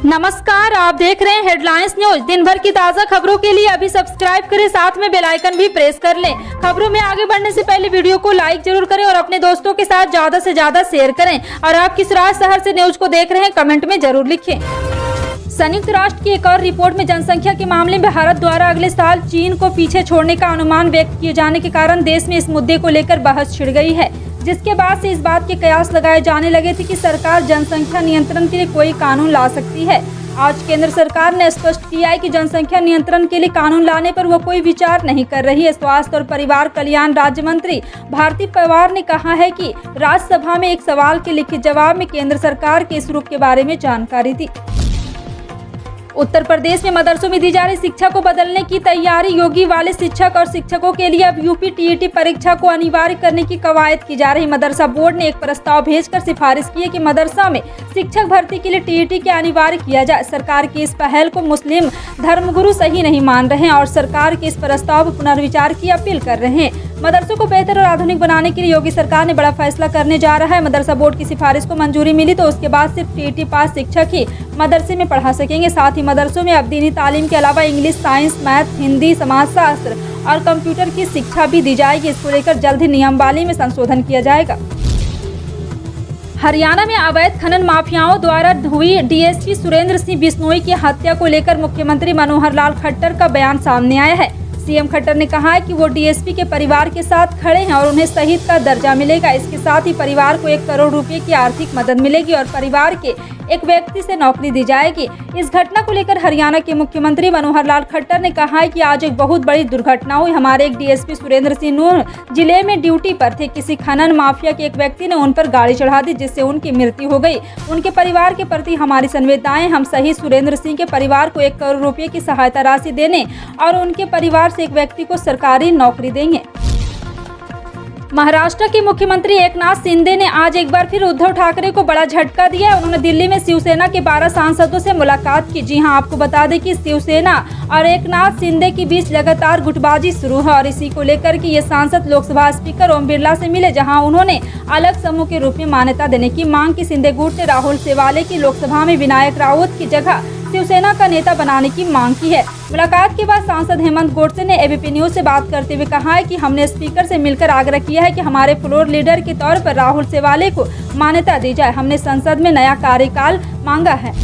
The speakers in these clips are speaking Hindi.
नमस्कार, आप देख रहे हैं हेडलाइंस न्यूज। दिन भर की ताज़ा खबरों के लिए अभी सब्सक्राइब करें, साथ में बेल आइकन भी प्रेस कर लें। खबरों में आगे बढ़ने से पहले वीडियो को लाइक जरूर करें और अपने दोस्तों के साथ ज्यादा से ज्यादा शेयर करें। और आप किस राज्य शहर से न्यूज को देख रहे हैं, कमेंट में जरूर लिखें। संयुक्त राष्ट्र की एक और रिपोर्ट में जनसंख्या के मामले में भारत द्वारा अगले साल चीन को पीछे छोड़ने का अनुमान व्यक्त किए जाने के कारण देश में इस मुद्दे को लेकर बहस छिड़ गई है, जिसके बाद से इस बात के कयास लगाए जाने लगे थे कि सरकार जनसंख्या नियंत्रण के लिए कोई कानून ला सकती है। आज केंद्र सरकार ने स्पष्ट किया है कि जनसंख्या नियंत्रण के लिए कानून लाने पर वो कोई विचार नहीं कर रही है। स्वास्थ्य और परिवार कल्याण राज्य मंत्री भारती पवार ने कहा है कि राज्यसभा में एक सवाल के लिखित जवाब में केंद्र सरकार के इस रुख के बारे में जानकारी दी। उत्तर प्रदेश में मदरसों में दी जा रही शिक्षा को बदलने की तैयारी। योगी वाले शिक्षक और शिक्षकों के लिए अब यूपी टीईटी परीक्षा को अनिवार्य करने की कवायद की जा रही। मदरसा बोर्ड ने एक प्रस्ताव भेजकर सिफारिश की है कि मदरसा में शिक्षक भर्ती के लिए टीईटी के अनिवार्य किया जाए। सरकार की इस पहल को मुस्लिम धर्मगुरु सही नहीं मान रहे हैं और सरकार के इस प्रस्ताव पर पुनर्विचार की अपील कर रहे हैं। मदरसों को बेहतर और आधुनिक बनाने के लिए योगी सरकार ने बड़ा फैसला करने जा रहा है। मदरसा बोर्ड की सिफारिश को मंजूरी मिली तो उसके बाद सिर्फ टीईटी पास शिक्षक ही मदरसे में पढ़ा सकेंगे। साथ ही मदरसों में अब दीनी तालीम के अलावा इंग्लिश, साइंस, मैथ, हिंदी, समाजशास्त्र और कंप्यूटर की शिक्षा भी दी जाएगी। इसको लेकर जल्द ही नियमावली में संशोधन किया जाएगा। हरियाणा में अवैध खनन माफियाओं द्वारा हुई डीएसपी सुरेंद्र सिंह बिश्नोई की हत्या को लेकर मुख्यमंत्री मनोहर लाल खट्टर का बयान सामने आया है। सीएम खट्टर ने कहा है कि वो डीएसपी के परिवार के साथ खड़े हैं और उन्हें शहीद का दर्जा मिलेगा। इसके साथ ही परिवार को 1 करोड़ रुपए की आर्थिक मदद मिलेगी और परिवार के एक व्यक्ति से नौकरी दी जाएगी। इस घटना को लेकर हरियाणा के मुख्यमंत्री मनोहर लाल खट्टर ने कहा है कि आज एक बहुत बड़ी दुर्घटना हुई। हमारे एक डीएसपी सुरेंद्र सिंह नूंह जिले में ड्यूटी पर थे। किसी खनन माफिया के एक व्यक्ति ने उन पर गाड़ी चढ़ा दी, जिससे उनकी मृत्यु हो गई। उनके परिवार के प्रति हमारी संवेदनाएं। हम शहीद सुरेंद्र सिंह के परिवार को 1 करोड़ रुपए की सहायता राशि देने और उनके परिवार से एक व्यक्ति को सरकारी नौकरी देंगे। महाराष्ट्र के मुख्यमंत्री एकनाथ शिंदे ने आज एक बार फिर उद्धव ठाकरे को बड़ा झटका दिया। उन्होंने दिल्ली में शिवसेना के 12 सांसदों से मुलाकात की। जी हां, आपको बता दें कि शिवसेना और एकनाथ शिंदे के बीच लगातार गुटबाजी शुरू है और इसी को लेकर कि ये सांसद लोकसभा स्पीकर ओम बिरला से मिले, जहां उन्होंने अलग समूह के रूप में मान्यता देने की मांग की। शिंदे गुट ने राहुल सेवाले की लोकसभा में विनायक राउत की जगह शिवसेना का नेता बनाने की मांग की है। मुलाकात के बाद सांसद हेमंत गोडसे ने एबीपी न्यूज से बात करते हुए कहा है कि हमने स्पीकर से मिलकर आग्रह किया है कि हमारे फ्लोर लीडर के तौर पर राहुल सेवाले को मान्यता दी जाए। हमने संसद में नया कार्यकाल मांगा है।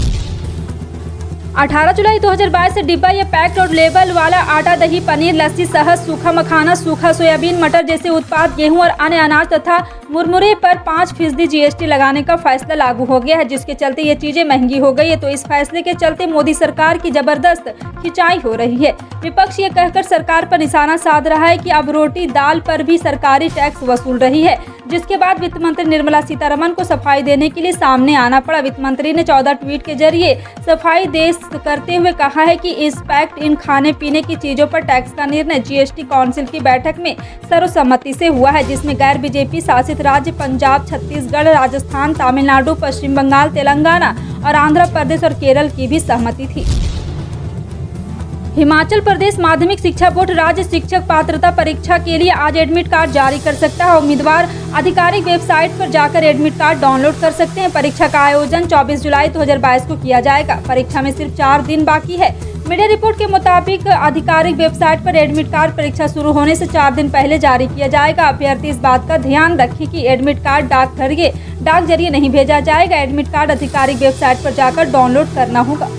18 जुलाई 2022 से डिब्बा या पैक्ड और लेबल वाला आटा, दही, पनीर, लस्सी, शहद, सूखा मखाना, सूखा सोयाबीन, मटर जैसे उत्पाद, गेहूं और अन्य अनाज तथा मुरमुरे पर 5% जीएसटी लगाने का फैसला लागू हो गया है, जिसके चलते ये चीजें महंगी हो गई है। तो इस फैसले के चलते मोदी सरकार की जबरदस्त खिंचाई हो रही है। विपक्ष ये कहकर सरकार पर निशाना साध रहा है कि अब रोटी दाल पर भी सरकारी टैक्स वसूल रही है, जिसके बाद वित्त मंत्री निर्मला सीतारमण को सफाई देने के लिए सामने आना पड़ा। वित्त मंत्री ने 14 ट्वीट के जरिए सफाई देश करते हुए कहा है कि इस पैक्ड इन खाने पीने की चीजों पर टैक्स का निर्णय जीएसटी काउंसिल की बैठक में सर्वसम्मति से हुआ है, जिसमें गैर बीजेपी शासित राज्य पंजाब, छत्तीसगढ़, राजस्थान, तमिलनाडु, पश्चिम बंगाल, तेलंगाना और आंध्र प्रदेश और केरल की भी सहमति थी। हिमाचल प्रदेश माध्यमिक शिक्षा बोर्ड राज्य शिक्षक पात्रता परीक्षा के लिए आज एडमिट कार्ड जारी कर सकता है। उम्मीदवार आधिकारिक वेबसाइट पर जाकर एडमिट कार्ड डाउनलोड कर सकते हैं। परीक्षा का आयोजन 24 जुलाई 2022 को किया जाएगा। परीक्षा में सिर्फ 4 दिन बाकी है। मीडिया रिपोर्ट के मुताबिक आधिकारिक वेबसाइट पर एडमिट कार्ड परीक्षा शुरू होने से 4 दिन पहले जारी किया जाएगा। अभ्यर्थी इस बात का ध्यान रखें कि एडमिट कार्ड डाक जरिए नहीं भेजा जाएगा। एडमिट कार्ड आधिकारिक वेबसाइट पर जाकर डाउनलोड करना होगा।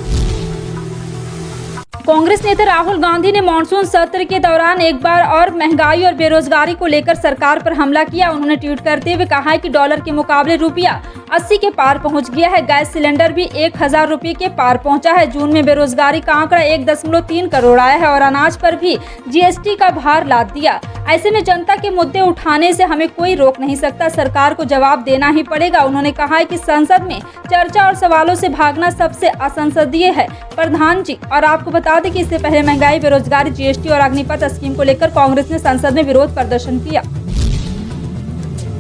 कांग्रेस नेता राहुल गांधी ने मानसून सत्र के दौरान एक बार और महंगाई और बेरोजगारी को लेकर सरकार पर हमला किया। उन्होंने ट्वीट करते हुए कहा है कि डॉलर के मुकाबले रुपया 80 के पार पहुंच गया है। गैस सिलेंडर भी 1000 रुपये के पार पहुंचा है। जून में बेरोजगारी का आंकड़ा 1.3 करोड़ आया है और अनाज पर भी जीएसटी का भार लाद दिया। ऐसे में जनता के मुद्दे उठाने से हमें कोई रोक नहीं सकता, सरकार को जवाब देना ही पड़ेगा। उन्होंने कहा है कि संसद में चर्चा और सवालों से भागना सबसे असंसदीय है। प्रधान जी, और आपको बता दें कि इससे पहले महंगाई, बेरोजगारी, जीएसटी और अग्निपथ स्कीम को लेकर कांग्रेस ने संसद में विरोध प्रदर्शन किया।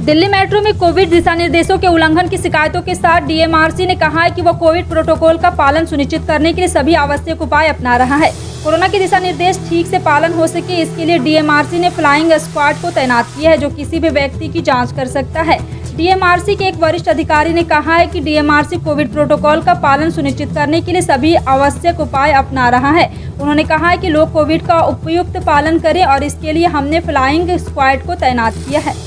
दिल्ली मेट्रो में कोविड दिशा निर्देशों के उल्लंघन की शिकायतों के साथ डीएमआरसी ने कहा है कि वह कोविड प्रोटोकॉल का पालन सुनिश्चित करने के लिए सभी आवश्यक उपाय अपना रहा है। कोरोना के दिशा निर्देश ठीक से पालन हो सके, इसके लिए डीएमआरसी ने फ्लाइंग स्क्वाड को तैनात किया है, जो किसी भी व्यक्ति की जांच कर सकता है। डीएमआरसी के एक वरिष्ठ अधिकारी ने कहा है कि डीएमआरसी कोविड प्रोटोकॉल का पालन सुनिश्चित करने के लिए सभी आवश्यक उपाय अपना रहा है। उन्होंने कहा है कि लोग कोविड का उपयुक्त पालन करें और इसके लिए हमने फ्लाइंग स्क्वाड को तैनात किया है।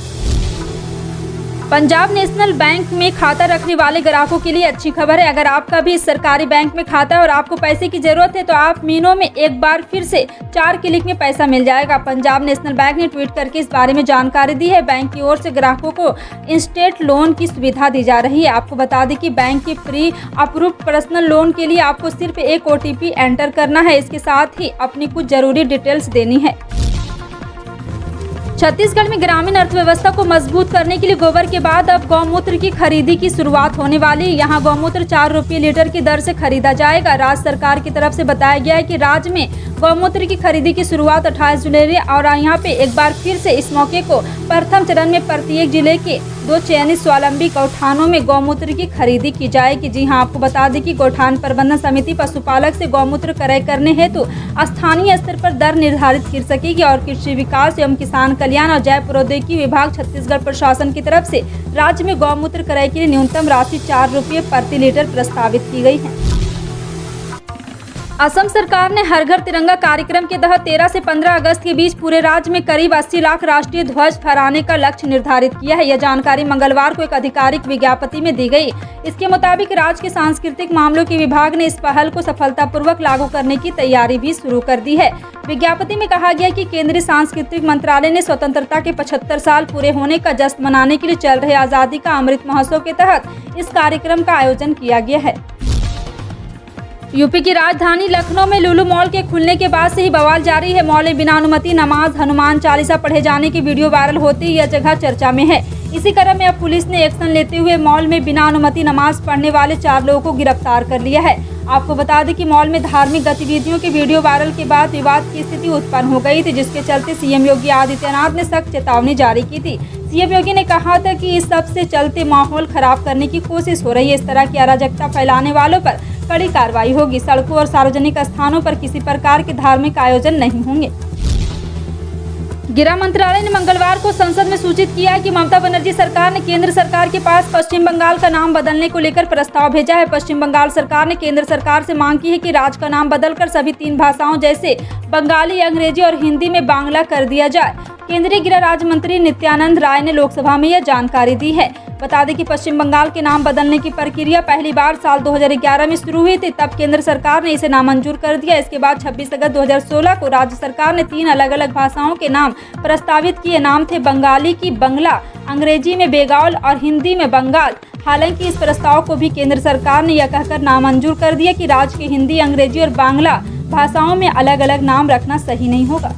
पंजाब नेशनल बैंक में खाता रखने वाले ग्राहकों के लिए अच्छी खबर है। अगर आपका भी सरकारी बैंक में खाता है और आपको पैसे की जरूरत है तो आप महीनों में एक बार फिर से 4 क्लिक में पैसा मिल जाएगा। पंजाब नेशनल बैंक ने ट्वीट करके इस बारे में जानकारी दी है। बैंक की ओर से ग्राहकों को इंस्टेंट लोन की सुविधा दी जा रही है। आपको बता दें कि बैंक के प्री अप्रूव्ड पर्सनल लोन के लिए आपको सिर्फ एक OTP एंटर करना है। इसके साथ ही अपनी कुछ जरूरी डिटेल्स देनी है। छत्तीसगढ़ में ग्रामीण अर्थव्यवस्था को मजबूत करने के लिए गोबर के बाद अब गौमूत्र की खरीदी की शुरुआत होने वाली है। यहाँ गौमूत्र 4 रुपये लीटर की दर से खरीदा जाएगा। राज्य सरकार की तरफ से बताया गया है कि राज्य में गौमूत्र की खरीदी की शुरुआत 28 जुलाई और यहाँ पे एक बार फिर से इस मौके को प्रथम चरण में प्रत्येक जिले के 2 चयनित स्वावलंबी गौठानों में गौमूत्र की खरीदी की जाएगी। जी हाँ, आपको बता दें कि गौठान प्रबंधन समिति पशुपालक से गौमूत्र क्रय करने हेतु स्थानीय स्तर पर दर निर्धारित कर सकेगी और कृषि विकास एवं किसान कल्याण और जैव प्रौद्योगिकी विभाग छत्तीसगढ़ प्रशासन की तरफ से राज्य में गौमूत्र क्रय के लिए न्यूनतम राशि 4 रुपये प्रति लीटर प्रस्तावित की गई है। असम सरकार ने हर घर तिरंगा कार्यक्रम के तहत 13 से 15 अगस्त के बीच पूरे राज्य में करीब 80 लाख राष्ट्रीय ध्वज फहराने का लक्ष्य निर्धारित किया है। यह जानकारी मंगलवार को एक आधिकारिक विज्ञप्ति में दी गई। इसके मुताबिक राज्य के सांस्कृतिक मामलों के विभाग ने इस पहल को सफलतापूर्वक लागू करने की तैयारी भी शुरू कर दी है। विज्ञप्ति में कहा गया कि केंद्रीय सांस्कृतिक मंत्रालय ने स्वतंत्रता के 75 साल पूरे होने का जश्न मनाने के लिए चल रहे आज़ादी का अमृत महोत्सव के तहत इस कार्यक्रम का आयोजन किया गया है। यूपी की राजधानी लखनऊ में लुलु मॉल के खुलने के बाद से ही बवाल जारी है। मॉल में बिना अनुमति नमाज हनुमान चालीसा पढ़े जाने की वीडियो वायरल होते ही यह जगह चर्चा में है। इसी क्रम में अब पुलिस ने एक्शन लेते हुए मॉल में बिना अनुमति नमाज पढ़ने वाले 4 लोगों को गिरफ्तार कर लिया है। आपको बता दें कि मॉल में धार्मिक गतिविधियों के वीडियो वायरल के बाद विवाद की स्थिति उत्पन्न हो गई थी, जिसके चलते सीएम योगी आदित्यनाथ ने सख्त चेतावनी जारी की थी। सीएम योगी ने कहा था कि इस सब से चलते माहौल खराब करने की कोशिश हो रही है। इस तरह की अराजकता फैलाने वालों पर कड़ी कार्रवाई होगी। सड़कों और सार्वजनिक स्थानों पर किसी प्रकार के धार्मिक आयोजन नहीं होंगे। गृह मंत्रालय ने मंगलवार को संसद में सूचित किया कि ममता बनर्जी सरकार ने केंद्र सरकार के पास पश्चिम बंगाल का नाम बदलने को लेकर प्रस्ताव भेजा है। पश्चिम बंगाल सरकार ने केंद्र सरकार से मांग की है कि राज्य का नाम बदलकर सभी 3 भाषाओं जैसे बंगाली, अंग्रेजी और हिंदी में बांग्ला कर दिया जाए। केंद्रीय गृह राज्य मंत्री नित्यानंद राय ने लोकसभा में यह जानकारी दी है। बता दें कि पश्चिम बंगाल के नाम बदलने की प्रक्रिया पहली बार साल 2011 में शुरू हुई थी। तब केंद्र सरकार ने इसे नामंजूर कर दिया। इसके बाद 26 अगस्त 2016 को राज्य सरकार ने 3 अलग अलग भाषाओं के नाम प्रस्तावित किए। नाम थे बंगाली की बंगला, अंग्रेजी में बेंगाल और हिंदी में बंगाल। हालांकि इस प्रस्ताव को भी केंद्र सरकार ने यह कहकर नामंजूर कर दिया कि राज्य के हिंदी, अंग्रेजी और बांग्ला भाषाओं में अलग अलग नाम रखना सही नहीं होगा।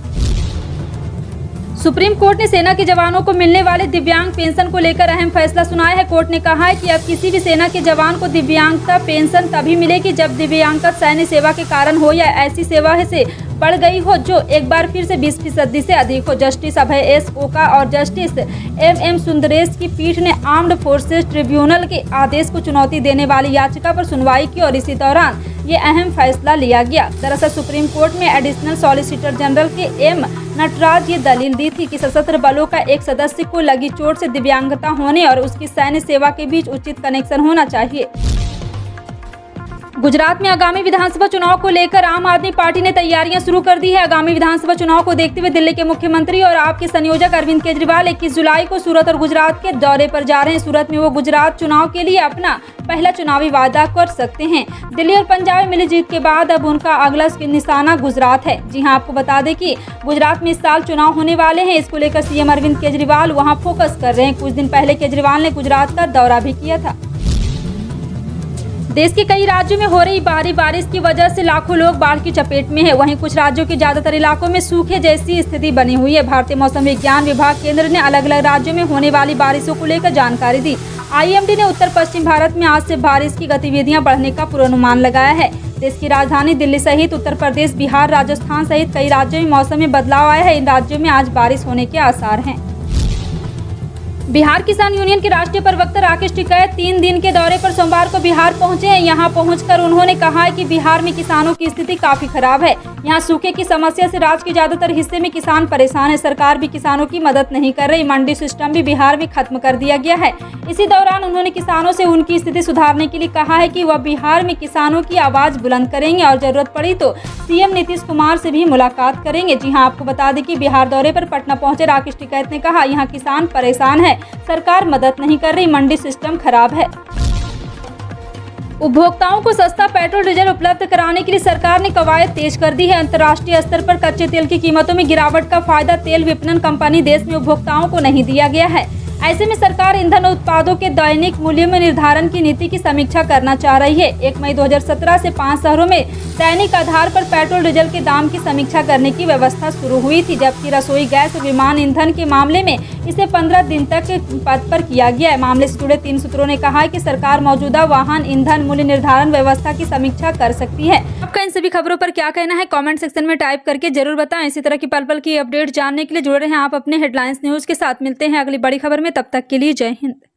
सुप्रीम कोर्ट ने सेना के जवानों को मिलने वाले दिव्यांग पेंशन को लेकर अहम फैसला सुनाया है। कोर्ट ने कहा है कि अब किसी भी सेना के जवान को दिव्यांगता पेंशन तभी मिलेगी जब दिव्यांगता सैन्य सेवा के कारण हो या ऐसी सेवा से बढ़ गई हो जो एक बार फिर से 20% से अधिक हो। जस्टिस अभय एस ओका और जस्टिस एम सुंदरेश की पीठ ने आर्म्ड फोर्सेस ट्रिब्यूनल के आदेश को चुनौती देने वाली याचिका पर सुनवाई की और इसी दौरान ये अहम फैसला लिया गया। दरअसल सुप्रीम कोर्ट में एडिशनल सॉलिसिटर जनरल के एम नटराज ये दलील दी थी कि सशस्त्र बलों का एक सदस्य को लगी चोट से दिव्यांगता होने और उसकी सैन्य सेवा के बीच उचित कनेक्शन होना चाहिए। गुजरात में आगामी विधानसभा चुनाव को लेकर आम आदमी पार्टी ने तैयारियां शुरू कर दी है। आगामी विधानसभा चुनाव को देखते हुए दिल्ली के मुख्यमंत्री और आप के संयोजक अरविंद केजरीवाल 21 जुलाई को सूरत और गुजरात के दौरे पर जा रहे हैं। सूरत में वो गुजरात चुनाव के लिए अपना पहला चुनावी वादा कर सकते हैं। दिल्ली और पंजाब में मिली जीत के बाद अब उनका अगला निशाना गुजरात है। जी हां, आपको बता दें कि गुजरात में इस साल चुनाव होने वाले हैं। इसको लेकर सीएम अरविंद केजरीवाल वहां फोकस कर रहे हैं। कुछ दिन पहले केजरीवाल ने गुजरात का दौरा भी किया था। देश के कई राज्यों में हो रही भारी बारिश की वजह से लाखों लोग बाढ़ की चपेट में हैं। वहीं कुछ राज्यों के ज्यादातर इलाकों में सूखे जैसी स्थिति बनी हुई है। भारतीय मौसम विज्ञान विभाग केंद्र ने अलग अलग राज्यों में होने वाली बारिशों को लेकर जानकारी दी। IMD ने उत्तर पश्चिम भारत में आज से बारिश की गतिविधियां बढ़ने का पूर्वानुमान लगाया है। देश की राजधानी दिल्ली सहित उत्तर प्रदेश, बिहार, राजस्थान सहित कई राज्यों में मौसम में बदलाव आया है। इन राज्यों में आज बारिश होने के आसार हैं। बिहार किसान यूनियन के राष्ट्रीय प्रवक्ता राकेश टिकैत 3 दिन के दौरे पर सोमवार को बिहार पहुंचे हैं। यहां पहुंचकर उन्होंने कहा है कि बिहार में किसानों की स्थिति काफी खराब है। यहां सूखे की समस्या से राज्य के ज्यादातर हिस्से में किसान परेशान है। सरकार भी किसानों की मदद नहीं कर रही। मंडी सिस्टम भी बिहार में खत्म कर दिया गया है। इसी दौरान उन्होंने किसानों से उनकी स्थिति सुधारने के लिए कहा है कि वह बिहार में किसानों की आवाज बुलंद करेंगे और जरूरत पड़ी तो सीएम नीतीश कुमार से भी मुलाकात करेंगे। जी हां, आपको बता दें कि बिहार दौरे पर पटना पहुंचे राकेश टिकैत ने कहा, यहाँ किसान परेशान है, सरकार मदद नहीं कर रही, मंडी सिस्टम खराब है। उपभोक्ताओं को सस्ता पेट्रोल डीजल उपलब्ध कराने के लिए सरकार ने कवायद तेज कर दी है। अंतर्राष्ट्रीय स्तर पर कच्चे तेल की कीमतों में गिरावट का फायदा तेल विपणन कंपनी देश में उपभोक्ताओं को नहीं दिया गया है। ऐसे में सरकार ईंधन उत्पादों के दैनिक मूल्य में निर्धारण की नीति की समीक्षा करना चाह रही है। 1 मई 2017 से 5 शहरों में दैनिक आधार पर पेट्रोल डीजल के दाम की समीक्षा करने की व्यवस्था शुरू हुई थी, जबकि रसोई गैस और विमान ईंधन के मामले में इसे 15 दिन तक पद पर किया गया है। मामले से जुड़े 3 सूत्रों ने कहा है कि सरकार मौजूदा वाहन ईंधन मूल्य निर्धारण व्यवस्था की समीक्षा कर सकती है। आपका इन सभी खबरों पर क्या कहना है, कमेंट सेक्शन में टाइप करके जरूर बताएं। इसी तरह की पल पल की अपडेट जानने के लिए जुड़े रहें आप अपने हेडलाइंस न्यूज के साथ। मिलते हैं अगली बड़ी खबर में, तब तक के लिए जय हिंद।